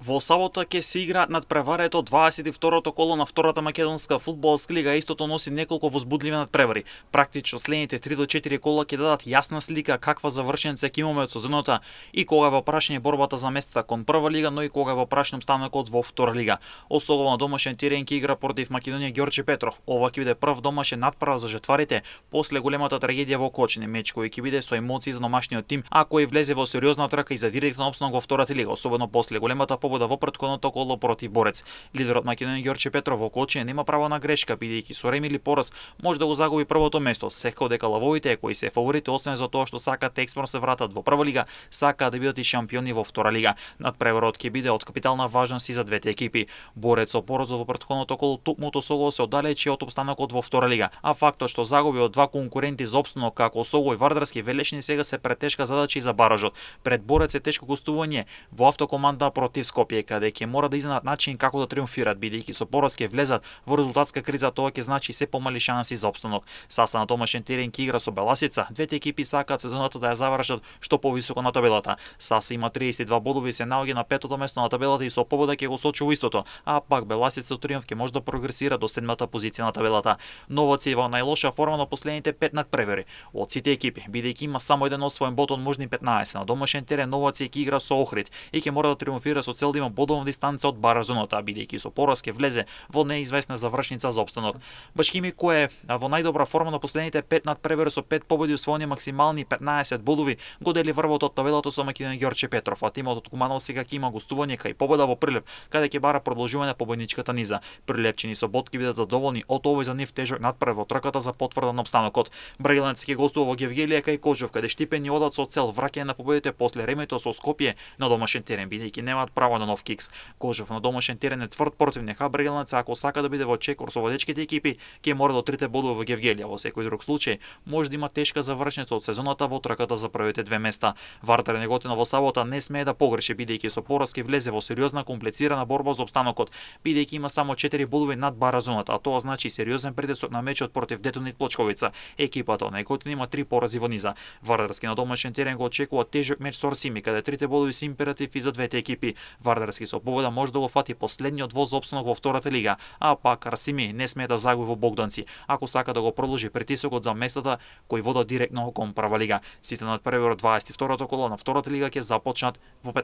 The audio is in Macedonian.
Во сабота ќе се играат надпреварето 22-то коло на втората македонска фудбалска лига, истото носи неколку возбудливи надпревари. Практично следните 3 до 4 кола ќе дадат јасна слика каква завршенца ќе имаме од сезоната и кога е во прашање борбата за местата кон прва лига, но и кога е во прашање обстанокот во втора лига. Особено на домашен терен ќе игра против Македонија Ѓорче Петров. Ова ќе биде прв домашен надпревар за жетварите после големата трагедија во Кочине, меч кој ќе биде со емоции за домашниот тим, а кој влезе во сериозна трка и за директен опстанок во втората лига, особено после големата победа во претходното коло против Борец. Лидерот Македонија Ѓорче Петров во Кочине нема право на грешка, бидејќи со реми или пораз може да го загуби првото место. Секако дека лавовите кои се фаворити, освен за тоа што сакаат експорт се вратат во прва лига, сакаат да бидат и шампиони во втора лига. Надпреварот ќе биде од капитална важност и за двете екипи. Борец со поразот во претходното коло тукмото Сого се оддалечи од опстанокот во втора лига, а фактот што загуби од два конкуренти за опстанок како Сого и Вардарски Велешни сега се претешка задача и за баражот. Пред Борец е тешко гостување во автокоманда против Скопје, каде ќе мора да изнајдат начин како да триумфират, бидејќи со пораз ќе влезат во резултатска криза, тоа ќе значи се помали шанси за опстанок. Саса на домашен терен ќе игра со Беласица. Двете екипи сакаат сезоната да ја завршат што повисоко на табелата. Саса има 32 бодови и се наоѓа на петото место на табелата и со победа ќе го сочи во истото, а пак Беласица со триумф ќе може да прогресира до седмата позиција на табелата. Новаци во најлоша форма на последните 5 надпревари од сите екипи, бидејќи има само еден освоен бод од можни 15. На домашен терен Новаци ќе игра со Охрид и ќе мора да триумфира со цел да има бодовна дистанца од баразоната, бидејќи со пораз ќе влезе во неизвестна завршница за опстанок. Башкими кој е во најдобра форма на последните 5 надпревари со 5 победи освоени максимални 15 бодови, го дели врвот од табелата со Македонија Ѓорче Петров, а тимот од Куманово сега ќе има гостување кај победа во Прилеп, каде ќе бара продолжување на победничката низа. Прилепчини со бод ќе бидат задоволни од овој за нив тежок надпревар во трката за потврда на опстанокот. Брагиланци ќе гостува во Гевгелија кај Кожов, каде Штипени одат со цел враќање на победите после ремето со Скопје на домашен терен, бидејќи немаат право на нов кикс. Кожов на домашен терен е тврд противник, а Брагиланци ако сака да биде во чекор со водечките екипи, ќе мора до трите бодови во Гевгелија. Во секој друг случај може да има тешка завршница од сезоната во трката за првите две места. Вартар Неготино во сабота не смее да погреши, бидејќи со пораз ќе влезе во сериозна комплицирана борба за опстанокот, бидејќи има само 4 бодови над баразоната, а тоа значи сериозен притисок на мечот против Детонит Плочковица. Екипата од Неготино има 3 порази во низа. Вардарски на домашен терен го очекува тежок меч со Орсими, каде трите бодови се императив и за двете екипи. Вардарски со победа може да го фати последниот воз за опстанок во втората лига, а пак Арсими не смее да загуби во Богданци, ако сака да го продолжи притисокот за местата кои водат директно кон прва лига. Сите надпревари од 22-то коло на втората лига ќе започнат во